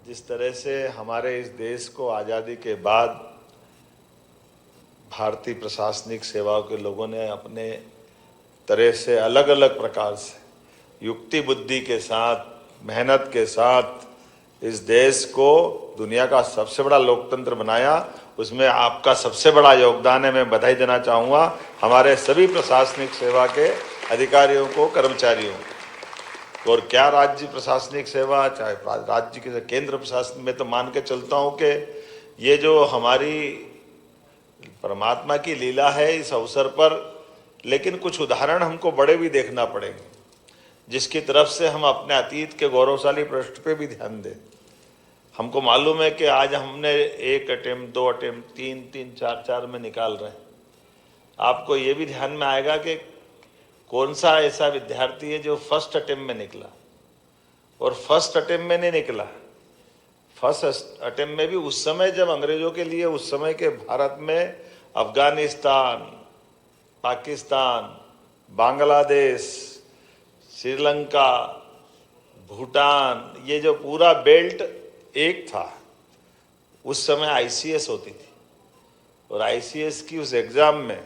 जिस तरह से हमारे इस देश को आज़ादी के बाद भारतीय प्रशासनिक सेवाओं के लोगों ने अपने तरह से अलग अलग प्रकार से युक्ति बुद्धि के साथ, मेहनत के साथ इस देश को दुनिया का सबसे बड़ा लोकतंत्र बनाया, उसमें आपका सबसे बड़ा योगदान है। मैं बधाई देना चाहूँगा हमारे सभी प्रशासनिक सेवा के अधिकारियों को, कर्मचारियों को। और क्या राज्य प्रशासनिक सेवा, चाहे राज्य के केंद्र प्रशासन, में तो मान के चलता हूँ कि ये जो हमारी परमात्मा की लीला है इस अवसर पर, लेकिन कुछ उदाहरण हमको बड़े भी देखना पड़ेंगे जिसकी तरफ से हम अपने अतीत के गौरवशाली पृष्ठ पे भी ध्यान दें। हमको मालूम है कि आज हमने 1 अटेम्प्ट, 2 अटेम्प्ट, 3, 4 में निकाल रहे हैं। आपको ये भी ध्यान में आएगा कि कौन सा ऐसा विद्यार्थी है जो फर्स्ट अटेम्प्ट में निकला, और फर्स्ट अटेम्प्ट में नहीं निकला। फर्स्ट अटेम्प्ट में भी उस समय जब अंग्रेजों के लिए, उस समय के भारत में अफगानिस्तान, पाकिस्तान, बांग्लादेश, श्रीलंका, भूटान, ये जो पूरा बेल्ट एक था, उस समय आईसीएस होती थी। और आईसीएस की उस एग्ज़ाम में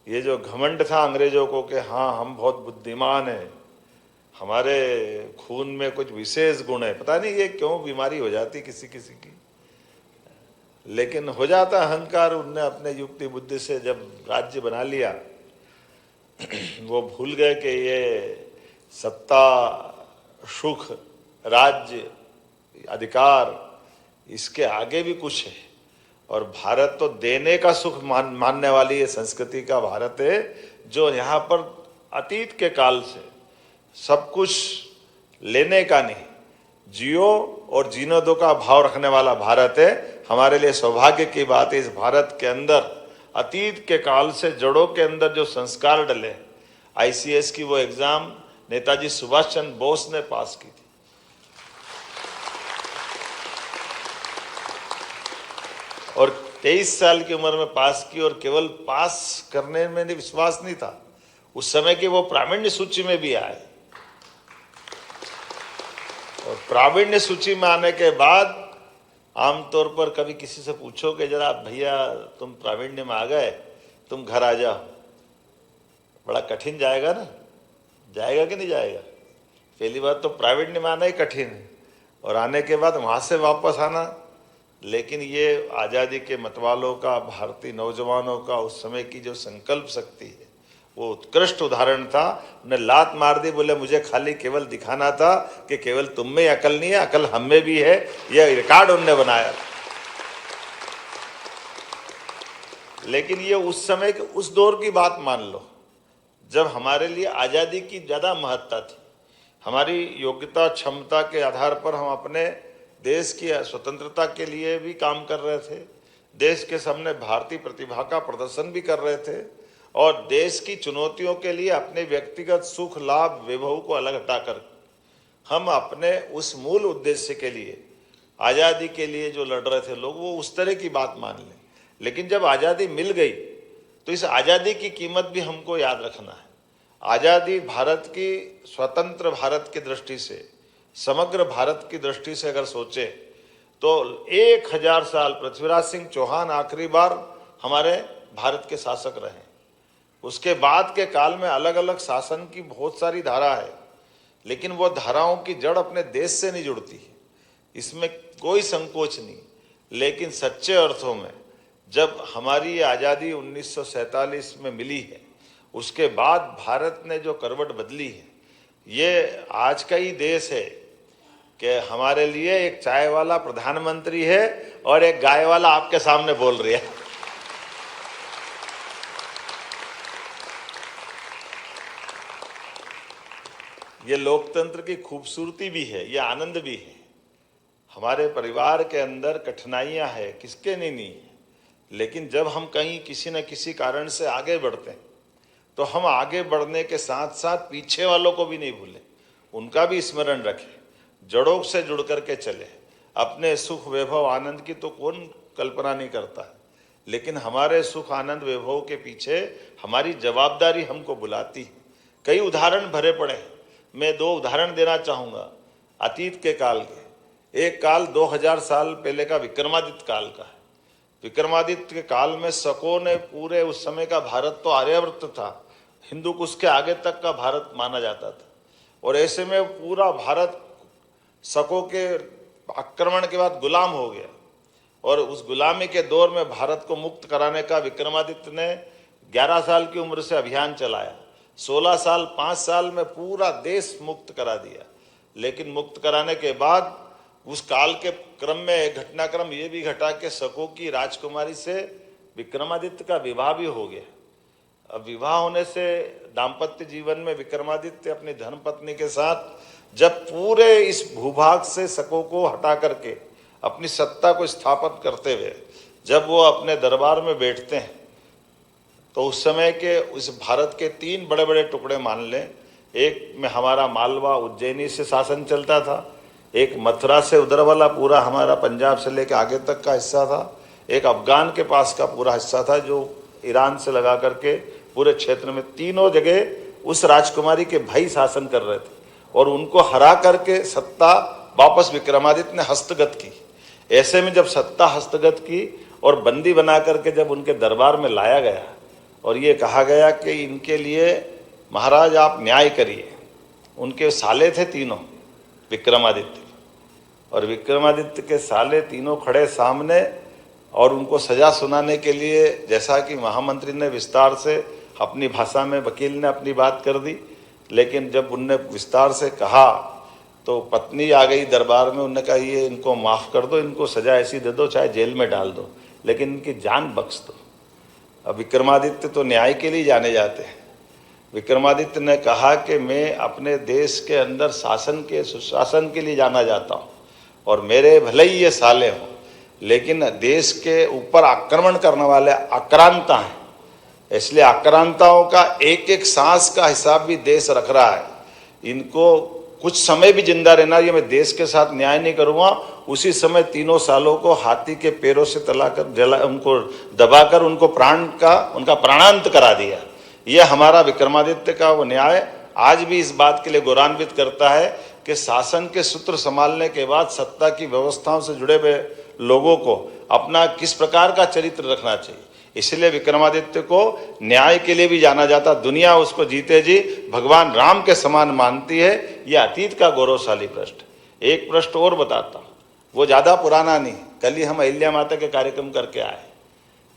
ये जो घमंड था अंग्रेजों को कि हाँ हम बहुत बुद्धिमान हैं, हमारे खून में कुछ विशेष गुण है, पता नहीं ये क्यों बीमारी हो जाती किसी किसी की, लेकिन हो जाता अहंकार। उनने अपने युक्ति बुद्धि से जब राज्य बना लिया, वो भूल गए कि ये सत्ता, सुख, राज्य, अधिकार, इसके आगे भी कुछ है। और भारत तो देने का सुख मानने वाली ये संस्कृति का भारत है, जो यहाँ पर अतीत के काल से सब कुछ लेने का नहीं, जियो और जीने दो का भाव रखने वाला भारत है। हमारे लिए सौभाग्य की बात है, इस भारत के अंदर अतीत के काल से जड़ों के अंदर जो संस्कार डले, आईसीएस की वो एग्ज़ाम नेताजी सुभाष चंद्र बोस ने पास की थी। और 23 साल की उम्र में पास की, और केवल पास करने में विश्वास नहीं था, उस समय की वो प्रावीण्य सूची में भी आए। और प्रावीण्य सूची में आने के बाद आमतौर पर कभी किसी से पूछो कि जरा भैया तुम प्रावीण्य में आ गए, तुम घर आ जाओ, बड़ा कठिन जाएगा ना, जाएगा कि नहीं जाएगा? पहली बात तो प्रावीण्य में आना ही कठिन है, और आने के बाद वहाँ से वापस आना। लेकिन ये आज़ादी के मतवालों का, भारतीय नौजवानों का उस समय की जो संकल्प शक्ति है, वो उत्कृष्ट उदाहरण था। उन्हें लात मार दी, बोले मुझे खाली केवल दिखाना था कि केवल तुम में अकल नहीं है, अकल हम में भी है। यह रिकॉर्ड उनने बनाया। लेकिन ये उस समय के, उस दौर की बात मान लो जब हमारे लिए आज़ादी की ज़्यादा महत्ता थी। हमारी योग्यता, क्षमता के आधार पर हम अपने देश की स्वतंत्रता के लिए भी काम कर रहे थे, देश के सामने भारतीय प्रतिभा का प्रदर्शन भी कर रहे थे, और देश की चुनौतियों के लिए अपने व्यक्तिगत सुख, लाभ, वैभव को अलग हटाकर हम अपने उस मूल उद्देश्य के लिए, आज़ादी के लिए जो लड़ रहे थे लोग, वो उस तरह की बात मान लें। लेकिन जब आज़ादी मिल गई तो इस आज़ादी की कीमत भी हमको याद रखना है। आज़ादी भारत की, स्वतंत्र भारत की दृष्टि से, समग्र भारत की दृष्टि से अगर सोचे तो 1000 साल पृथ्वीराज सिंह चौहान आखिरी बार हमारे भारत के शासक रहे। उसके बाद के काल में अलग अलग शासन की बहुत सारी धारा है, लेकिन वो धाराओं की जड़ अपने देश से नहीं जुड़ती है, इसमें कोई संकोच नहीं। लेकिन सच्चे अर्थों में जब हमारी आज़ादी 1947 में मिली है, उसके बाद भारत ने जो करवट बदली है, ये आज का ही देश है कि हमारे लिए एक चाय वाला प्रधानमंत्री है और एक गाय वाला आपके सामने बोल रही है। ये लोकतंत्र की खूबसूरती भी है, ये आनंद भी है। हमारे परिवार के अंदर कठिनाइयां है, किसके नहीं है, लेकिन जब हम कहीं किसी न किसी कारण से आगे बढ़ते हैं तो हम आगे बढ़ने के साथ साथ पीछे वालों को भी नहीं भूलें, उनका भी स्मरण रखें, जड़ों से जुड़ करके चले। अपने सुख, वैभव, आनंद की तो कौन कल्पना नहीं करता है, लेकिन हमारे सुख, आनंद, वैभव के पीछे हमारी जवाबदारी हमको बुलाती है। कई उदाहरण भरे पड़े हैं, मैं 2 उदाहरण देना चाहूँगा अतीत के काल के। एक काल 2000 साल पहले का विक्रमादित्य काल का है। विक्रमादित्य के काल में शकों ने पूरे उस समय का भारत तो आर्यावर्त था, हिंदू कुश के आगे तक का भारत माना जाता था, और ऐसे में पूरा भारत शकों के आक्रमण के बाद गुलाम हो गया। और उस गुलामी के दौर में भारत को मुक्त कराने का विक्रमादित्य ने 11 साल की उम्र से अभियान चलाया। 16 साल 5 साल में पूरा देश मुक्त करा दिया। लेकिन मुक्त कराने के बाद उस काल के क्रम में एक घटनाक्रम ये भी घटा कि शकों की राजकुमारी से विक्रमादित्य का विवाह भी हो गया। अब विवाह होने से दाम्पत्य जीवन में विक्रमादित्य अपनी धर्मपत्नी के साथ जब पूरे इस भूभाग से शकों को हटा करके अपनी सत्ता को स्थापित करते हुए जब वो अपने दरबार में बैठते हैं, तो उस समय के उस भारत के 3 बड़े बड़े टुकड़े मान लें। एक में हमारा मालवा उज्जैनी से शासन चलता था, एक मथुरा से उधर वाला पूरा हमारा पंजाब से लेकर आगे तक का हिस्सा था, एक अफगान के पास का पूरा हिस्सा था जो ईरान से लगा करके पूरे क्षेत्र में। तीनों जगह उस राजकुमारी के भाई शासन कर रहे थे, और उनको हरा करके सत्ता वापस विक्रमादित्य ने हस्तगत की। ऐसे में जब सत्ता हस्तगत की और बंदी बना करके जब उनके दरबार में लाया गया और ये कहा गया कि इनके लिए महाराज आप न्याय करिए। उनके साले थे तीनों विक्रमादित्य, और विक्रमादित्य के साले तीनों खड़े सामने, और उनको सजा सुनाने के लिए जैसा कि महामंत्री ने विस्तार से अपनी भाषा में वकील ने अपनी बात कर दी। लेकिन जब उनने विस्तार से कहा तो पत्नी आ गई दरबार में। उन्होंने कहा ये इनको माफ़ कर दो, इनको सजा ऐसी दे दो चाहे जेल में डाल दो, लेकिन इनकी जान बख्श दो। अब विक्रमादित्य तो न्याय के लिए जाने जाते हैं। विक्रमादित्य ने कहा कि मैं अपने देश के अंदर शासन के सुशासन के लिए जाना जाता हूँ, और मेरे भले ही ये साले हों, लेकिन देश के ऊपर आक्रमण करने वाले आक्रांता हैं, इसलिए आक्रांताओं का एक एक सांस का हिसाब भी देश रख रहा है। इनको कुछ समय भी जिंदा रहना, ये मैं देश के साथ न्याय नहीं करूँगा। उसी समय तीनों सालों को हाथी के पैरों से तलाकर उनको दबाकर उनको उनका प्राणांत करा दिया। ये हमारा विक्रमादित्य का वो न्याय आज भी इस बात के लिए गौरवान्वित करता है कि शासन के सूत्र संभालने के बाद सत्ता की व्यवस्थाओं से जुड़े हुए लोगों को अपना किस प्रकार का चरित्र रखना चाहिए। इसलिए विक्रमादित्य को न्याय के लिए भी जाना जाता। दुनिया उसको जीते जी भगवान राम के समान मानती है। यह अतीत का गौरवशाली पृष्ठ। एक पृष्ठ और बताता हूँ, वो ज़्यादा पुराना नहीं, कल ही हम अहिल्या माता के कार्यक्रम करके आए।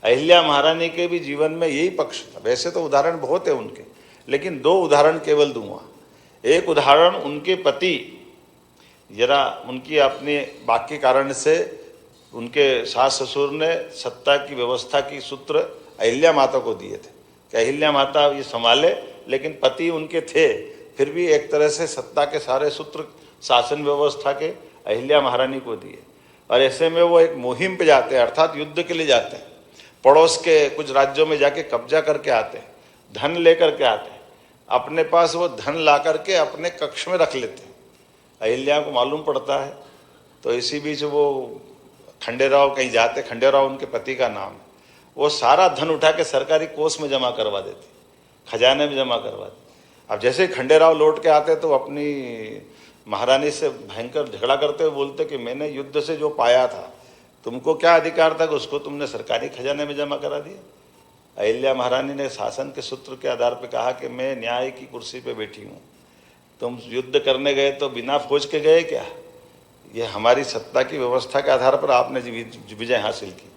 अहिल्या महारानी के भी जीवन में यही पक्ष था। वैसे तो उदाहरण बहुत है उनके, लेकिन 2 उदाहरण केवल दूंगा। एक उदाहरण, उनके पति जरा उनकी अपने बाकी कारण से उनके सास ससुर ने सत्ता की व्यवस्था की सूत्र अहिल्या माता को दिए थे कि अहिल्या माता ये संभाले, लेकिन पति उनके थे, फिर भी एक तरह से सत्ता के सारे सूत्र शासन व्यवस्था के अहिल्या महारानी को दिए। और ऐसे में वो एक मुहिम पे जाते हैं, अर्थात युद्ध के लिए जाते हैं। पड़ोस के कुछ राज्यों में जाके कब्जा करके आते हैं, धन लेकर के आते हैं, अपने पास वो धन ला करके अपने कक्ष में रख लेते हैं। अहिल्या को मालूम पड़ता है, तो इसी बीच वो खंडेराव कहीं जाते, खंडेराव उनके पति का नाम है, वो सारा धन उठा के सरकारी कोष में जमा करवा देते, खजाने में जमा करवा देते। अब जैसे ही खंडेराव लौट के आते तो अपनी महारानी से भयंकर झगड़ा करते हुए बोलते कि मैंने युद्ध से जो पाया था, तुमको क्या अधिकार था कि उसको तुमने सरकारी खजाने में जमा करा दिया। अहिल्या महारानी ने शासन के सूत्र के आधार पर कहा कि मैं न्याय की कुर्सी पे बैठी हूँ, तुम युद्ध करने गए तो बिना फौज के गए क्या? ये हमारी सत्ता की व्यवस्था के आधार पर आपने विजय हासिल की,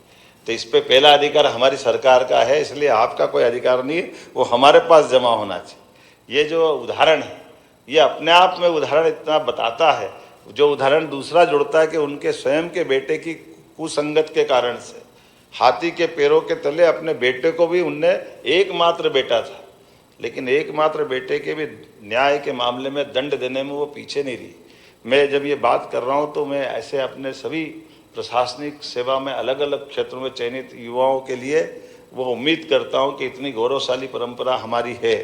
तो इस पे पहला अधिकार हमारी सरकार का है, इसलिए आपका कोई अधिकार नहीं है, वो हमारे पास जमा होना चाहिए। ये जो उदाहरण है, ये अपने आप में उदाहरण इतना बताता है। जो उदाहरण दूसरा जुड़ता है कि उनके स्वयं के बेटे की कुसंगत के कारण से हाथी के पैरों के तले अपने बेटे को भी, उनने एकमात्र बेटा था, लेकिन एकमात्र बेटे के भी न्याय के मामले में दंड देने में वो पीछे नहीं रही। मैं जब ये बात कर रहा हूँ तो मैं ऐसे अपने सभी प्रशासनिक सेवा में अलग अलग क्षेत्रों में चयनित युवाओं के लिए वो उम्मीद करता हूँ कि इतनी गौरवशाली परंपरा हमारी है।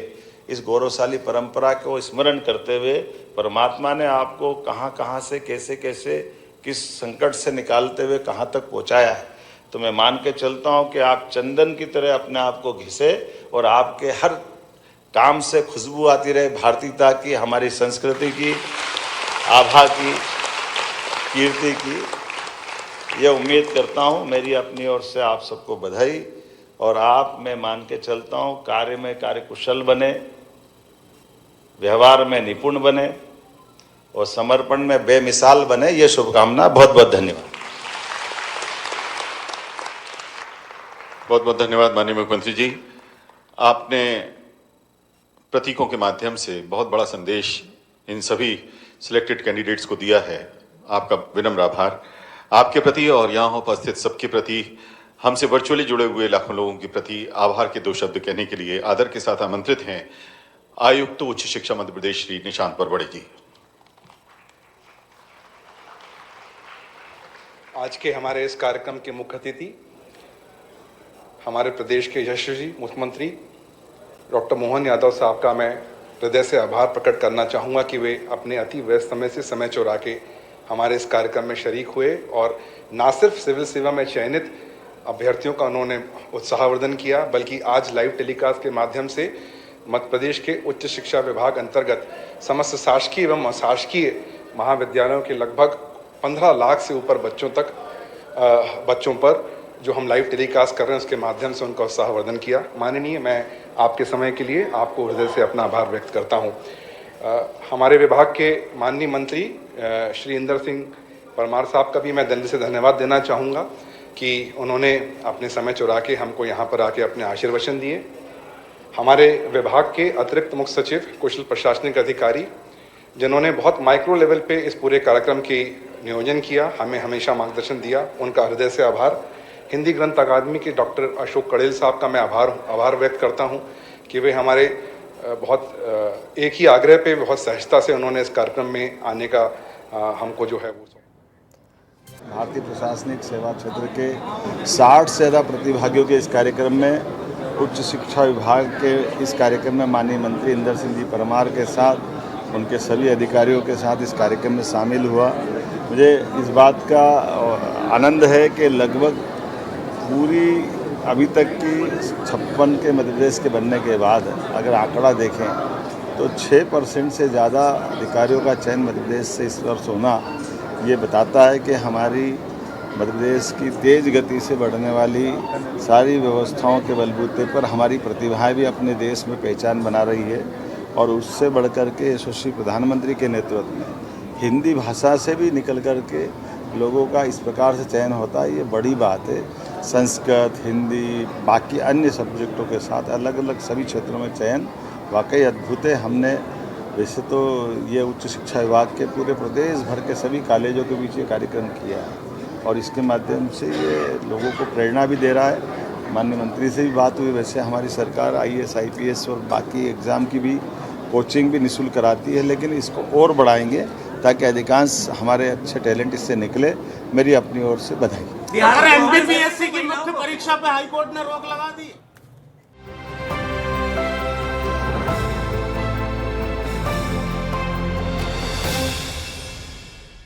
इस गौरवशाली परंपरा को स्मरण करते हुए परमात्मा ने आपको कहाँ कहाँ से कैसे कैसे किस संकट से निकालते हुए कहाँ तक पहुँचाया है। तो मैं मान के चलता हूँ कि आप चंदन की तरह अपने आप को घिसे और आपके हर काम से खुशबू आती रहे भारतीयता की, हमारी संस्कृति की, आभा की। कीर्ति की। यह उम्मीद करता हूं, मेरी अपनी ओर से आप सबको बधाई। और आप, मैं मान के चलता हूं, कार्य में कार्यकुशल बने, व्यवहार में निपुण बने और समर्पण में बेमिसाल बने। ये शुभकामना। बहुत बहुत धन्यवाद। बहुत बहुत धन्यवाद माननीय मुख्यमंत्री जी। आपने प्रतीकों के माध्यम से बहुत बड़ा संदेश इन सभी सिलेक्टेड कैंडिडेट्स को दिया है। आपका विनम्र आभार आपके प्रति और यहाँ उपस्थित सबके प्रति, हमसे वर्चुअली जुड़े हुए लाखों लोगों के प्रति आभार के 2 शब्द कहने के लिए आदर के साथ आमंत्रित हैं आयुक्त उच्च शिक्षा मध्य प्रदेश श्री निशांत परवड़े जी। आज के हमारे इस कार्यक्रम के मुख्य अतिथि हमारे प्रदेश के यशस्वी मुख्यमंत्री डॉक्टर मोहन यादव साहब का मैं हृदय से आभार प्रकट करना चाहूँगा कि वे अपने अति व्यस्त समय से समय चुरा के हमारे इस कार्यक्रम में शरीक हुए और न सिर्फ सिविल सेवा में चयनित अभ्यर्थियों का उन्होंने उत्साहवर्धन किया, बल्कि आज लाइव टेलीकास्ट के माध्यम से मध्य प्रदेश के उच्च शिक्षा विभाग अंतर्गत समस्त शासकीय एवं अशासकीय महाविद्यालयों के लगभग 15 लाख से ऊपर बच्चों पर जो हम लाइव टेलीकास्ट कर रहे हैं उसके माध्यम से उनका उत्साहवर्धन किया। माननीय, मैं आपके समय के लिए आपको हृदय से अपना आभार व्यक्त करता हूं। हमारे विभाग के माननीय मंत्री श्री इंदर सिंह परमार साहब का भी मैं दिल से धन्यवाद देना चाहूँगा कि उन्होंने अपने समय चुरा के हमको यहाँ पर आके अपने आशीर्वचन दिए। हमारे विभाग के अतिरिक्त मुख्य सचिव, कुशल प्रशासनिक अधिकारी, जिन्होंने बहुत माइक्रो लेवल पे इस पूरे कार्यक्रम की नियोजन किया, हमें हमेशा मार्गदर्शन दिया, उनका हृदय से आभार। हिंदी ग्रंथ अकादमी के डॉक्टर अशोक कड़ेल साहब का मैं आभार व्यक्त करता हूं कि वे हमारे बहुत एक ही आग्रह पे बहुत सहजता से उन्होंने इस कार्यक्रम में आने का हमको जो है वो भारतीय प्रशासनिक सेवा क्षेत्र के 60 से ज़्यादा प्रतिभागियों के इस कार्यक्रम में उच्च शिक्षा विभाग के इस कार्यक्रम में माननीय मंत्री इंदर सिंह जी परमार के साथ उनके सभी अधिकारियों के साथ इस कार्यक्रम में शामिल हुआ। मुझे इस बात का आनंद है कि लगभग पूरी अभी तक की 56 के मध्य प्रदेश के बनने के बाद अगर आंकड़ा देखें तो 6% से ज़्यादा अधिकारियों का चयन मध्य प्रदेश से इस वर्ष होना ये बताता है कि हमारी मध्य प्रदेश की तेज़ गति से बढ़ने वाली सारी व्यवस्थाओं के बलबूते पर हमारी प्रतिभाएं भी अपने देश में पहचान बना रही है। और उससे बढ़ कर के यशस्वी प्रधानमंत्री के नेतृत्व में हिंदी भाषा से भी निकल कर के लोगों का इस प्रकार से चयन होता है, ये बड़ी बात है। संस्कृत, हिंदी, बाकी अन्य सब्जेक्टों के साथ अलग अलग सभी क्षेत्रों में चयन वाकई अद्भुत है। हमने वैसे तो ये उच्च शिक्षा विभाग के पूरे प्रदेश भर के सभी कॉलेजों के बीच ये कार्यक्रम किया है और इसके माध्यम से ये लोगों को प्रेरणा भी दे रहा है। माननीय मंत्री से भी बात हुई, वैसे हमारी सरकार IAS, IPS और बाकी एग्ज़ाम की भी कोचिंग भी निःशुल्क कराती है, लेकिन इसको और बढ़ाएंगे ताकि अधिकांश हमारे अच्छे टैलेंट इससे निकले। मेरी अपनी ओर से बधाई। बिहार MPPSC की मुख्य परीक्षा पे हाईकोर्ट ने रोक लगा दी।